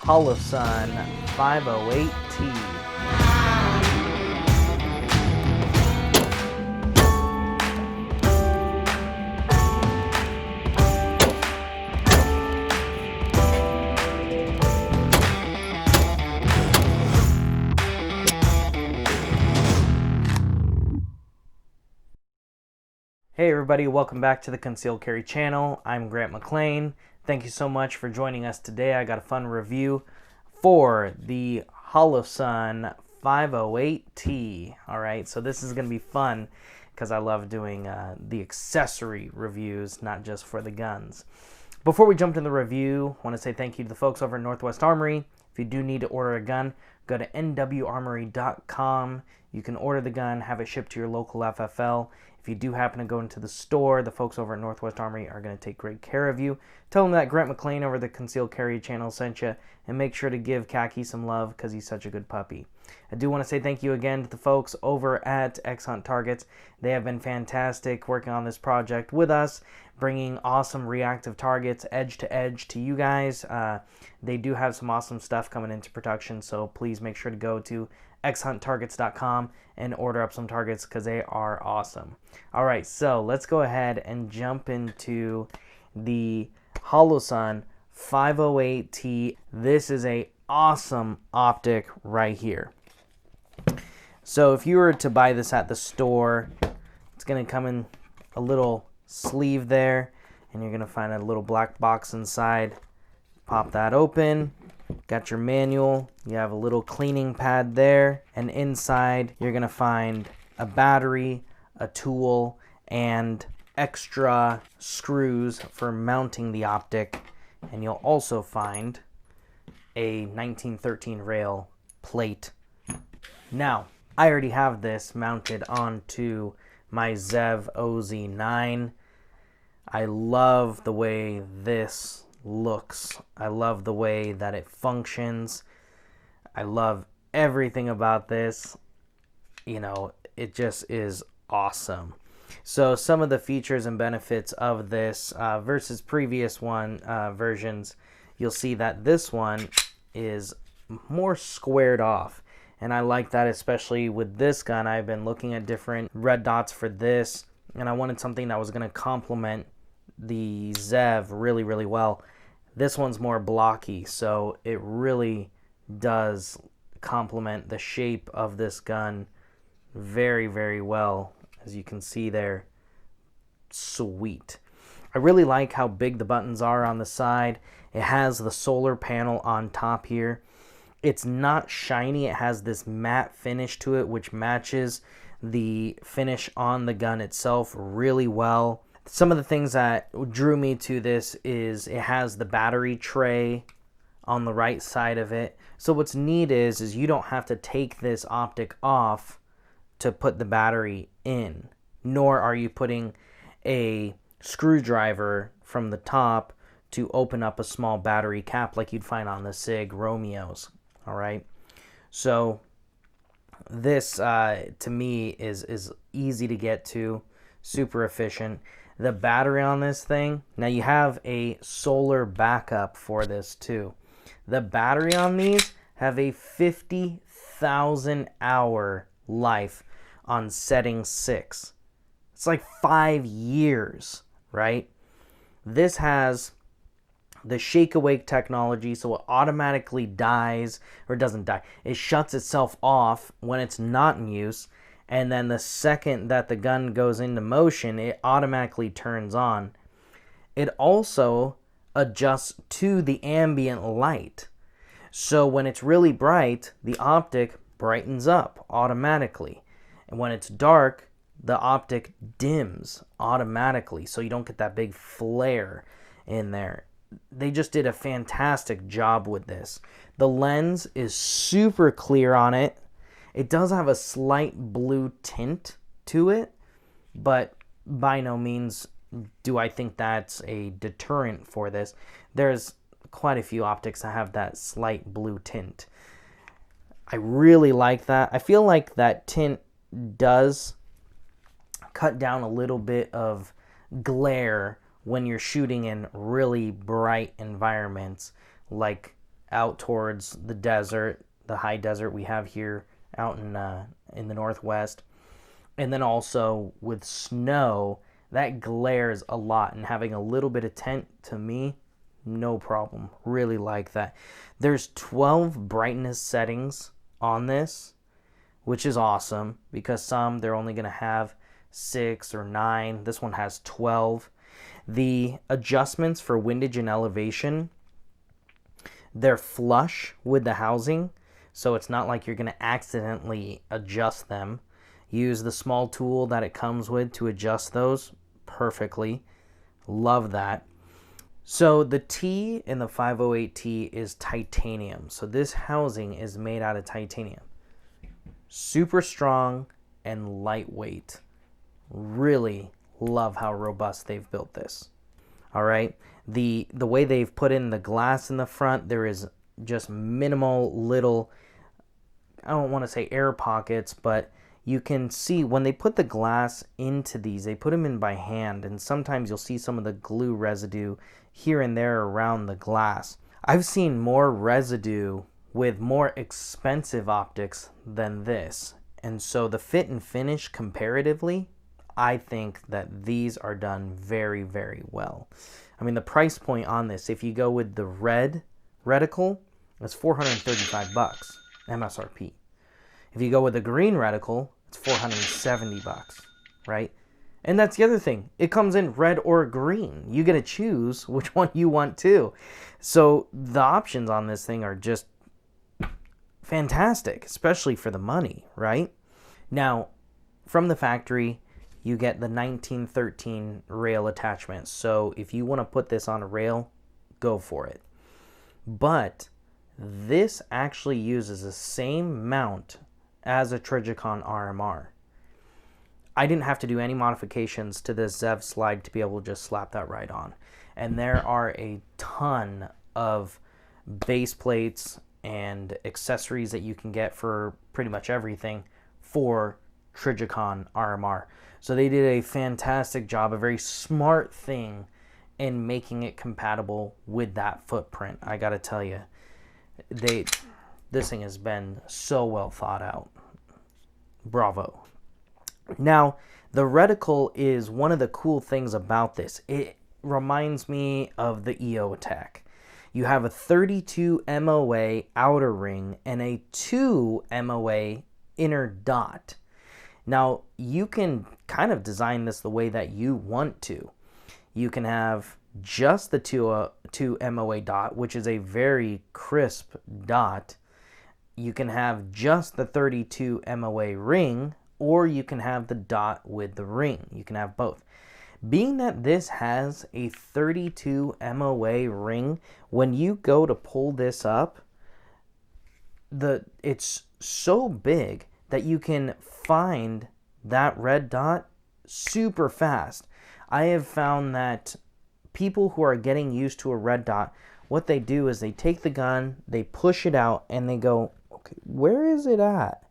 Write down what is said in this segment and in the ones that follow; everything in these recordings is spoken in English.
Holosun 508T. Hey everybody, welcome back to the Concealed Carry channel. I'm Grant McLean. Thank you so much for joining us today. I got a fun review for the Holosun 508T. Alright, so this is going to be fun because I love doing the accessory reviews, not just for the guns. Before we jump into the review, I want to say thank you to the folks over at Northwest Armory. If you do need to order a gun, go to nwarmory.com. You can order the gun, have it shipped to your local FFL. If you do happen to go into the store, the folks over at Northwest Armory are going to take great care of you. Tell them that Grant McLean over the Concealed Carry channel sent you, and make sure to give Khaki some love because he's such a good puppy. I do want to say thank you again to the folks over at X-Hunt Targets. They have been fantastic working on this project with us, bringing awesome reactive targets edge to edge to you guys. They do have some awesome stuff coming into production, so please make sure to go to xhunttargets.com and order up some targets because they are awesome. Alright, so let's go ahead and jump into the Holosun 508T. This is a awesome optic right here. So if you were to buy this at the store, it's going to come in a little sleeve there, and you're going to find a little black box inside. Pop that open. Got your manual, you have a little cleaning pad there, and inside you're going to find a battery, a tool, and extra screws for mounting the optic, and you'll also find a 1913 rail plate. Now, I already have this mounted onto my Zev OZ9. I love the way this looks. I love the way that it functions. I love everything about this. You know, it just is awesome. So some of the features and benefits of this versus previous versions, you'll see that this one is more squared off, and I like that, especially with this gun. I've been looking at different red dots for this, and I wanted something that was going to complement the Zev really well. This one's more blocky, so it really does complement the shape of this gun very well, as you can see there. Sweet. I really like how big the buttons are on the side. It has the solar panel on top here. It's not shiny. It has this matte finish to it, which matches the finish on the gun itself really well. Some of the things that drew me to this is it has the battery tray on the right side of it. So what's neat is you don't have to take this optic off to put the battery in, nor are you putting a screwdriver from the top to open up a small battery cap like you'd find on the SIG Romeos. All right, so this to me is easy to get to, super efficient. The battery on this thing, now you have a solar backup for this too. The battery on these have a 50,000 hour life on setting 6. It's like 5 years, right? This has the shake awake technology, so it automatically dies, or doesn't die. It shuts itself off when it's not in use. And then the second that the gun goes into motion, it automatically turns on. It also adjusts to the ambient light. So when it's really bright, the optic brightens up automatically. And when it's dark, the optic dims automatically, so you don't get that big flare in there. They just did a fantastic job with this. The lens is super clear on it. It does have a slight blue tint to it, but by no means do I think that's a deterrent for this. There's quite a few optics that have that slight blue tint. I really like that. I feel like that tint does cut down a little bit of glare when you're shooting in really bright environments like out towards the desert, the high desert we have here out in the Northwest. And then also with snow, that glares a lot, and having a little bit of tint, to me, no problem. Really like that. There's 12 brightness settings on this, which is awesome, because some they're only going to have 6 or 9. This one has 12. The adjustments for windage and elevation, they're flush with the housing, so it's not like you're going to accidentally adjust them. Use the small tool that it comes with to adjust those perfectly. Love that. So the T in the 508T is titanium. So this housing is made out of titanium. Super strong and lightweight. Really love how robust they've built this. All right. The way they've put in the glass in the front, there is just minimal little, I don't want to say air pockets, but you can see when they put the glass into these, they put them in by hand, and sometimes you'll see some of the glue residue here and there around the glass. I've seen more residue with more expensive optics than this, and so the fit and finish comparatively, I think that these are done very, very well. I mean, the price point on this, if you go with the red reticle, it's $435 MSRP. If you go with the green reticle, it's $470, right? And that's the other thing. It comes in red or green. You get to choose which one you want to. So the options on this thing are just fantastic, especially for the money, right? Now, from the factory, you get the 1913 rail attachment. So if you want to put this on a rail, go for it. But this actually uses the same mount as a Trijicon RMR. I didn't have to do any modifications to this Zev slide to be able to just slap that right on. And there are a ton of base plates and accessories that you can get for pretty much everything for Trijicon RMR. So they did a fantastic job, a very smart thing in making it compatible with that footprint. I gotta tell you, this thing has been so well thought out. Bravo. Now, the reticle is one of the cool things about this. It reminds me of the EO attack. You have a 32 MOA outer ring and a 2 MOA inner dot. Now, you can kind of design this the way that you want to. You can have just the 2 MOA dot, which is a very crisp dot. You can have just the 32 MOA ring, or you can have the dot with the ring. You can have both. Being that this has a 32 MOA ring, when you go to pull this up, it's so big that you can find that red dot super fast. I have found that people who are getting used to a red dot, what they do is they take the gun, they push it out, and they go, okay, where is it at?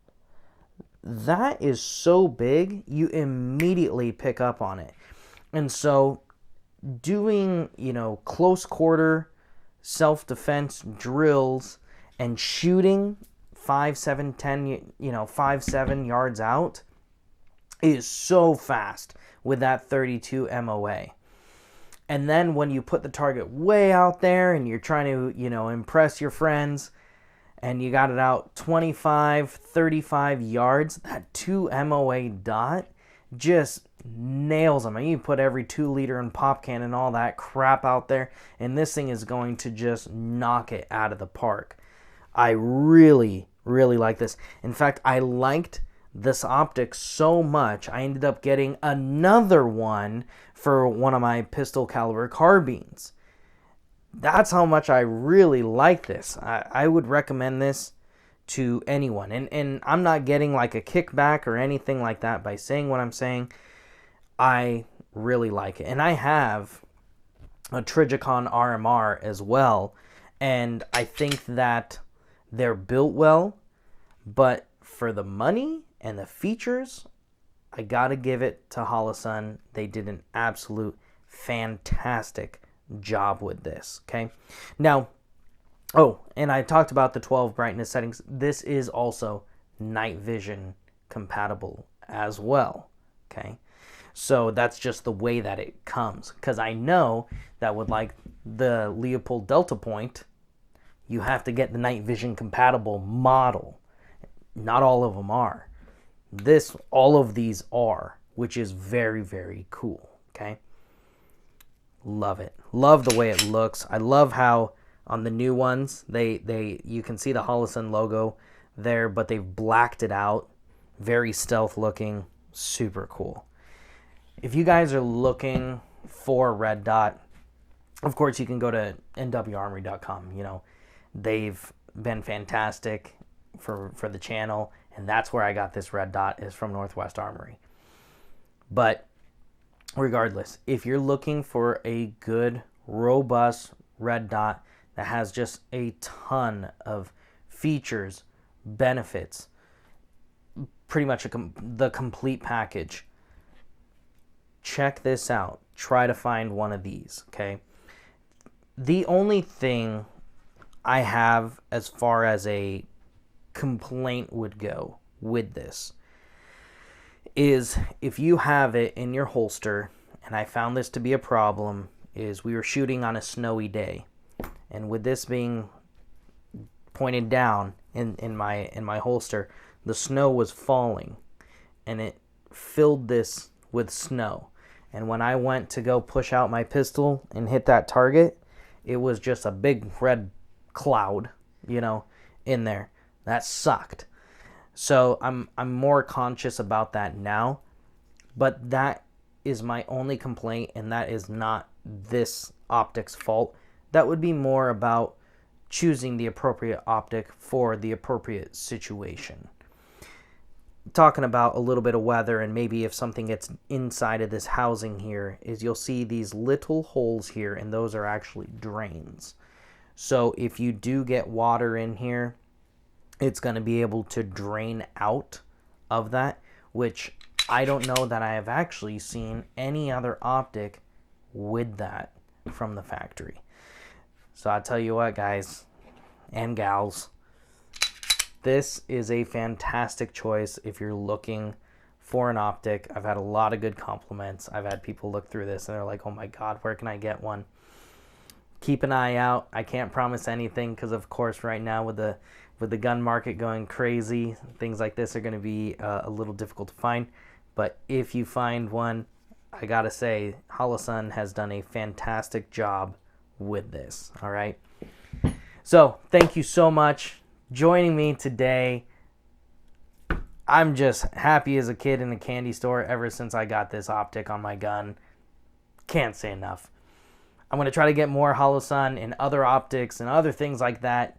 That is so big, you immediately pick up on it. And so doing, close quarter self-defense drills and shooting 5, 7, 10, 5, 7 yards out is so fast with that 32 MOA. And then when you put the target way out there and you're trying to, impress your friends, and you got it out 25, 35 yards, that 2 MOA dot just nails them. I mean, you put every 2-liter and pop can and all that crap out there, and this thing is going to just knock it out of the park. I really, really like this. In fact, I liked this optic so much, I ended up getting another one for one of my pistol caliber carbines. That's how much I really like this. I would recommend this to anyone. And I'm not getting like a kickback or anything like that by saying what I'm saying. I really like it. And I have a Trijicon RMR as well. And I think that they're built well. But for the money and the features, I gotta give it to Holosun. They did an absolute fantastic job with this. Okay, now Oh, and I talked about the 12 brightness settings. This is also night vision compatible as well. Okay. So that's just the way that it comes. Because I know that with like the Leopold Delta Point, you have to get the night vision compatible model. Not all of them are. All of these are, which is very, very cool. Okay. Love it. Love the way it looks. I love how on the new ones, you can see the Holosun logo there, but they've blacked it out. Very stealth looking. Super cool. If you guys are looking for a red dot, of course you can go to nwarmory.com. You know, they've been fantastic for the channel, and that's where I got this red dot, is from Northwest Armory. But regardless, if you're looking for a good, robust red dot that has just a ton of features, benefits, pretty much the complete package, check this out. Try to find one of these, okay? The only thing I have as far as a complaint would go with this is if you have it in your holster, and I found this to be a problem, is we were shooting on a snowy day, and with this being pointed down in my holster, the snow was falling, and it filled this with snow. And when I went to go push out my pistol and hit that target, it was just a big red cloud, you know, in there. That sucked. So I'm more conscious about that now, but that is my only complaint, and that is not this optic's fault. That would be more about choosing the appropriate optic for the appropriate situation. Talking about a little bit of weather, and maybe if something gets inside of this housing here, is you'll see these little holes here, and those are actually drains. So if you do get water in here, it's going to be able to drain out of that, which I don't know that I have actually seen any other optic with that from the factory. So I'll tell you what, guys and gals, this is a fantastic choice if you're looking for an optic. I've had a lot of good compliments. I've had people look through this and they're like, oh my God, where can I get one? Keep an eye out. I can't promise anything because, of course, right now with the gun market going crazy, things like this are going to be a little difficult to find. But if you find one, I got to say, Holosun has done a fantastic job with this. All right. So thank you so much joining me today. I'm just happy as a kid in a candy store ever since I got this optic on my gun. Can't say enough. I'm going to try to get more Holosun and other optics and other things like that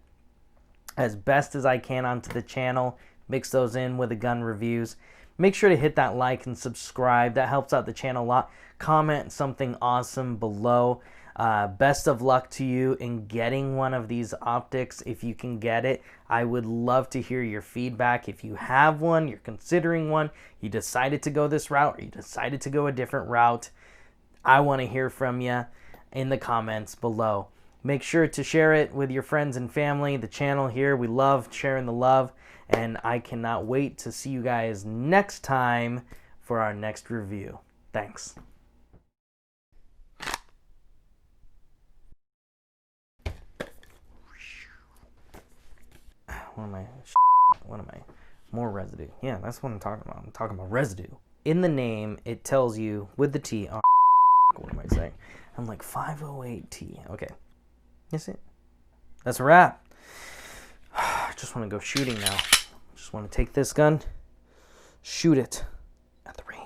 as best as I can onto the channel. Mix those in with the gun reviews. Make sure to hit that like and subscribe. That helps out the channel a lot. Comment something awesome below. Best of luck to you in getting one of these optics if you can get it. I would love to hear your feedback. If you have one, you're considering one, you decided to go this route, or you decided to go a different route, I want to hear from you in the comments below. Make sure to share it with your friends and family. The channel here, we love sharing the love, and I cannot wait to see you guys next time for our next review. Thanks. What am I? More residue. Yeah, that's what I'm talking about. I'm talking about residue. In the name, it tells you with the T. Oh, what am I saying? I'm like 508T. Okay. That's it. That's a wrap. I just want to go shooting now. Just want to take this gun, shoot it at the range.